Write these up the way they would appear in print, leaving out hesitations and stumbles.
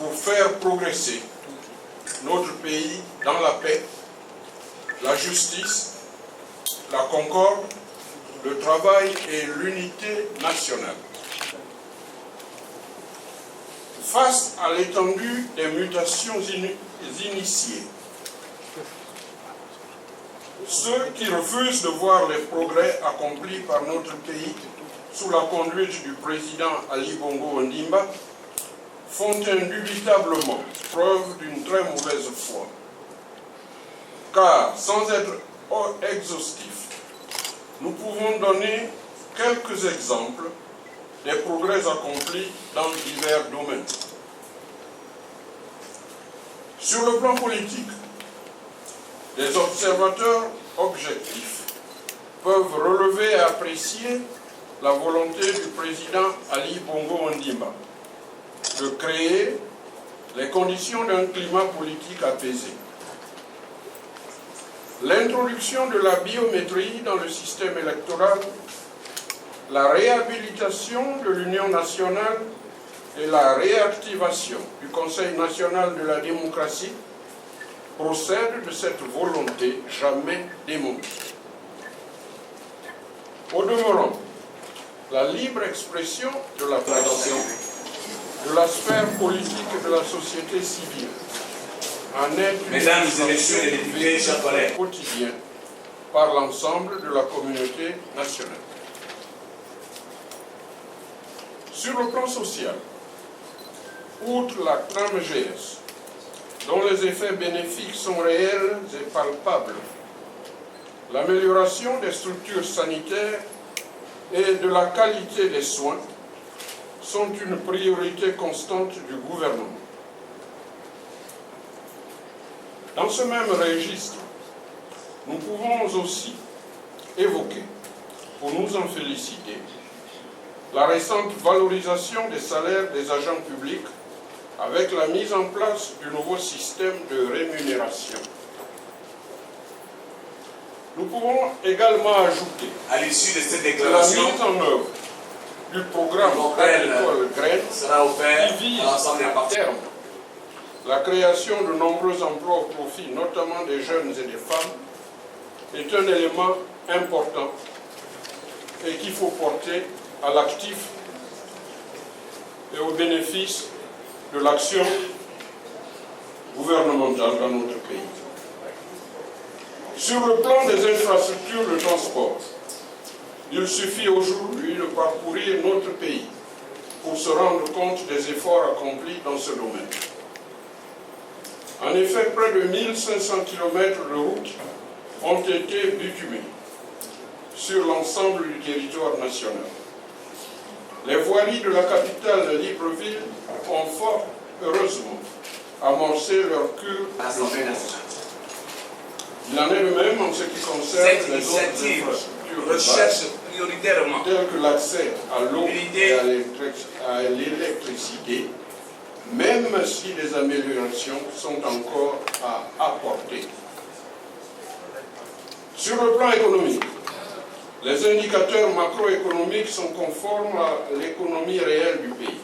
pour faire progresser notre pays dans la paix, la justice, la concorde, le travail et l'unité nationale. Face à l'étendue des mutations initiées, ceux qui refusent de voir les progrès accomplis par notre pays sous la conduite du président Ali Bongo Ondimba font indubitablement preuve d'une très mauvaise foi. Car, sans être exhaustifs, nous pouvons donner quelques exemples des progrès accomplis dans divers domaines. Sur le plan politique, les observateurs objectifs peuvent relever et apprécier la volonté du président Ali Bongo Ondimba de créer les conditions d'un climat politique apaisé. L'introduction de la biométrie dans le système électoral, la réhabilitation de l'Union nationale et la réactivation du Conseil national de la démocratie procèdent de cette volonté jamais démontrée. Au demeurant, la libre expression de la nation, de la sphère politique et de la société civile en est une Mesdames et messieurs les députés, chers collègues, quotidien par l'ensemble de la communauté nationale. Sur le plan social, outre la trame GS, dont les effets bénéfiques sont réels et palpables, l'amélioration des structures sanitaires et de la qualité des soins sont une priorité constante du gouvernement. Dans ce même registre, nous pouvons aussi évoquer, pour nous en féliciter, la récente valorisation des salaires des agents publics avec la mise en place du nouveau système de rémunération. Nous pouvons également ajouter à l'issue de cette la déclaration, mise en œuvre du programme agricole Graines sera offert qui vise à l'ensemble des à parties. terme la création de nombreux emplois au profit, notamment des jeunes et des femmes, est un élément important et qu'il faut porter à l'actif et au bénéfice de l'action gouvernementale dans notre pays. Sur le plan des infrastructures de transport, il suffit aujourd'hui de parcourir notre pays pour se rendre compte des efforts accomplis dans ce domaine. En effet, près de 1500 km de routes ont été bitumées sur l'ensemble du territoire national. Les voiries de la capitale Libreville ont fort heureusement amorcé leur cure à l'Assemblée nationale. Il en est de même en ce qui concerne Cette les autres initiative infrastructures de recherche base, prioritairement telles que l'accès à l'eau l'unité et à l'électricité, même si des améliorations sont encore à apporter. Sur le plan économique, les indicateurs macroéconomiques sont conformes à l'économie réelle du pays.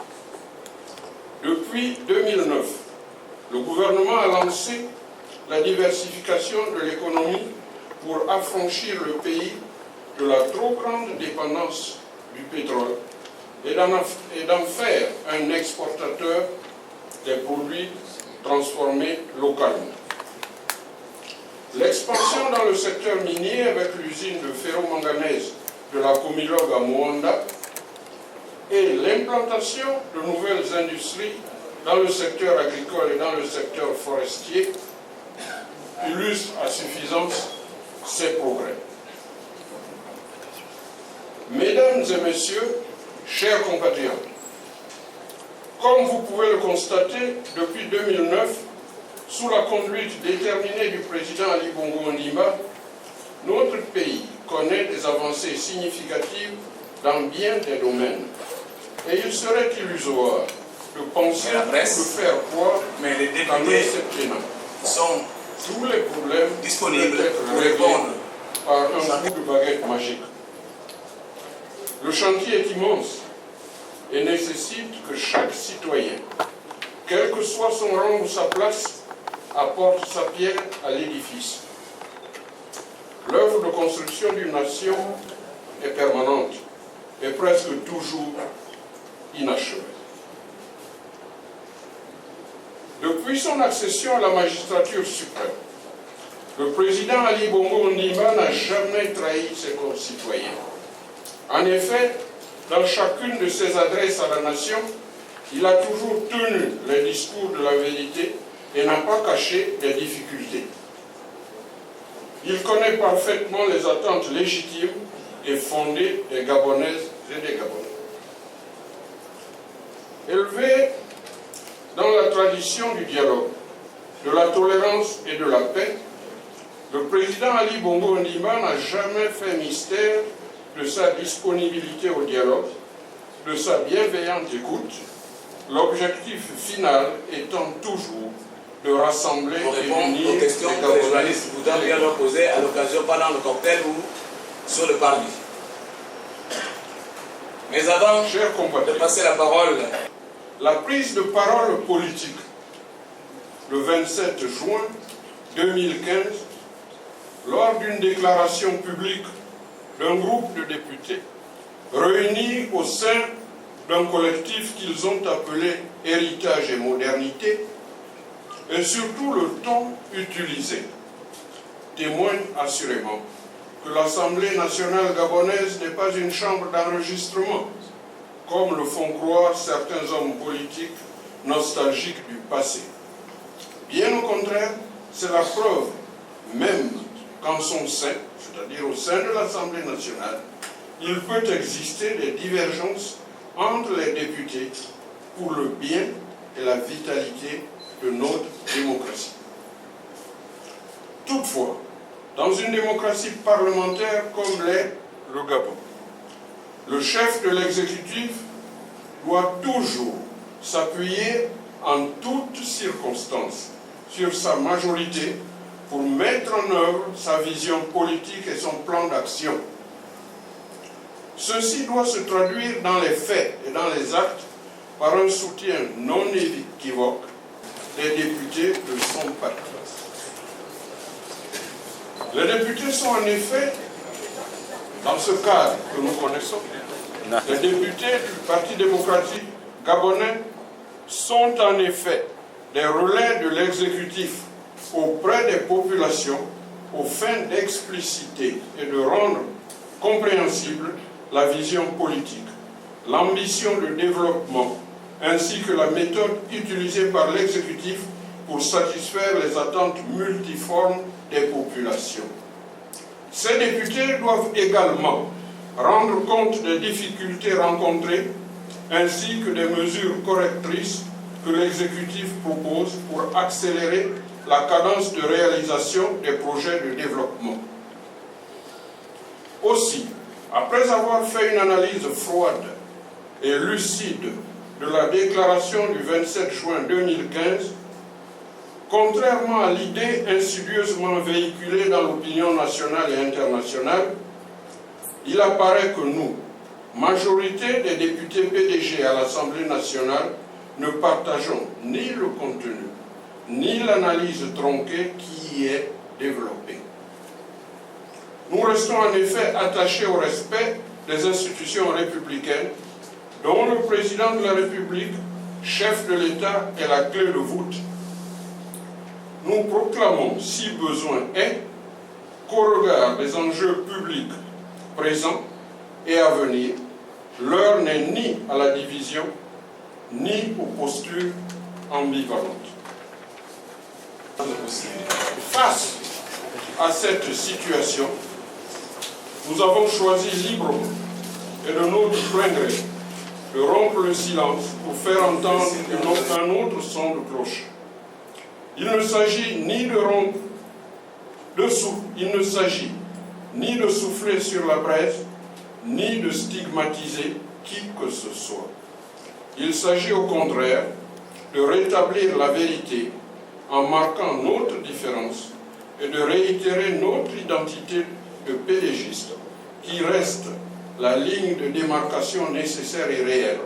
Depuis 2009, le gouvernement a lancé la diversification de l'économie pour affranchir le pays de la trop grande dépendance du pétrole et d'en faire un exportateur des produits transformés localement. L'expansion dans le secteur minier avec l'usine de ferro-manganèse de la Comilog à Moanda et l'implantation de nouvelles industries dans le secteur agricole et dans le secteur forestier illustrent à suffisance ces progrès. Mesdames et messieurs, chers compatriotes, comme vous pouvez le constater, depuis 2009, sous la conduite déterminée du président Ali Bongo Ondimba, notre pays connaît des avancées significatives dans bien des domaines. Et il serait illusoire de penser ou de faire croire mais les qu'en un députés septennat, sont tous les problèmes disponibles peuvent être pour réglés répondre. par un coup de baguette magique. Le chantier est immense et nécessite que chaque citoyen quel que soit son rang ou sa place, apporte sa pierre à l'édifice. L'œuvre de construction d'une nation est permanente et presque toujours inachevée. Depuis son accession à la magistrature suprême, le président Ali Bongo Ondimba n'a jamais trahi ses concitoyens. En effet, dans chacune de ses adresses à la nation, il a toujours tenu les discours de la vérité et n'a pas caché les difficultés. Il connaît parfaitement les attentes légitimes et fondées des Gabonaises et des Gabonais. Élevé dans la tradition du dialogue, de la tolérance et de la paix, le président Ali Bongo Ondimba n'a jamais fait mystère de sa disponibilité au dialogue, de sa bienveillante écoute, l'objectif final étant toujours de rassembler et d'unir aux questions que les journalistes voudront bien leur poser à l'occasion pendant le cocktail ou sur le parvis. Mais avant de passer la parole, la prise de parole politique le 27 juin 2015, lors d'une déclaration publique d'un groupe de députés réunis au sein d'un collectif qu'ils ont appelé Héritage et Modernité, et surtout le ton utilisé, témoigne assurément que l'Assemblée nationale gabonaise n'est pas une chambre d'enregistrement, comme le font croire certains hommes politiques nostalgiques du passé. Bien au contraire, c'est la preuve même qu'en son sein, c'est-à-dire au sein de l'Assemblée nationale, il peut exister des divergences entre les députés pour le bien et la vitalité de notre démocratie. Toutefois, dans une démocratie parlementaire comme l'est le Gabon, le chef de l'exécutif doit toujours s'appuyer en toutes circonstances sur sa majorité pour mettre en œuvre sa vision politique et son plan d'action. Ceci doit se traduire dans les faits et dans les actes par un soutien non équivoque des députés de son parti. Les députés sont en effet, dans ce cadre que nous connaissons, les députés du Parti démocratique gabonais sont en effet des relais de l'exécutif auprès des populations aux fins d'expliciter et de rendre compréhensible la vision politique, l'ambition de développement, ainsi que la méthode utilisée par l'exécutif pour satisfaire les attentes multiformes des populations. Ces députés doivent également rendre compte des difficultés rencontrées, ainsi que des mesures correctrices que l'exécutif propose pour accélérer la cadence de réalisation des projets de développement. Aussi, après avoir fait une analyse froide et lucide de la déclaration du 27 juin 2015, contrairement à l'idée insidieusement véhiculée dans l'opinion nationale et internationale, il apparaît que nous, majorité des députés PDG à l'Assemblée nationale, ne partageons ni le contenu, ni l'analyse tronquée qui y est développée. Nous restons en effet attachés au respect des institutions républicaines, dont le président de la République, chef de l'État, est la clé de voûte. Nous proclamons, si besoin est, qu'au regard des enjeux publics présents et à venir, l'heure n'est ni à la division, ni aux postures ambivalentes. Face à cette situation, nous avons choisi librement et de notre plein gré de rompre le silence pour faire entendre un autre son de cloche. Il ne s'agit ni de rompre, il ne s'agit ni de souffler sur la braise, ni de stigmatiser qui que ce soit. Il s'agit au contraire de rétablir la vérité en marquant notre différence et de réitérer notre identité de pédégiste qui reste la ligne de démarcation nécessaire et réelle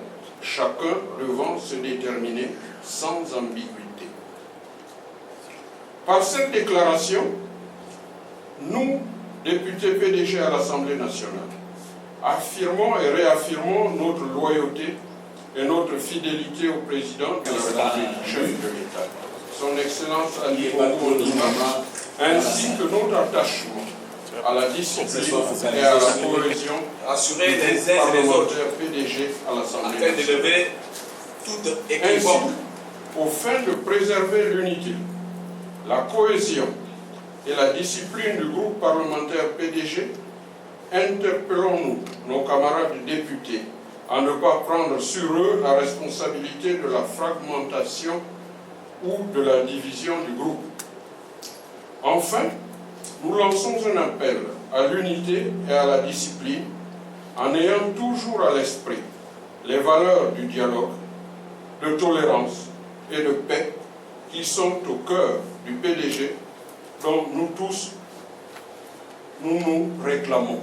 chacun devant se déterminer sans ambiguïté. Par cette déclaration, nous, députés PDG à l'Assemblée nationale, affirmons et réaffirmons notre loyauté et notre fidélité au président de la République, chef de l'État, son Excellence Ali Bongo Ondimba, ainsi que notre attachement à la discipline et à la cohésion assurer du les groupe uns et les autres parlementaire PDG à l'Assemblée afin de nationale. lever toute Ainsi, équivoque aux fins de préserver l'unité, la cohésion et la discipline du groupe parlementaire PDG, interpellons-nous, nos camarades députés, à ne pas prendre sur eux la responsabilité de la fragmentation ou de la division du groupe. Enfin, nous lançons un appel à l'unité et à la discipline en ayant toujours à l'esprit les valeurs du dialogue, de tolérance et de paix qui sont au cœur du PDG dont nous tous nous réclamons.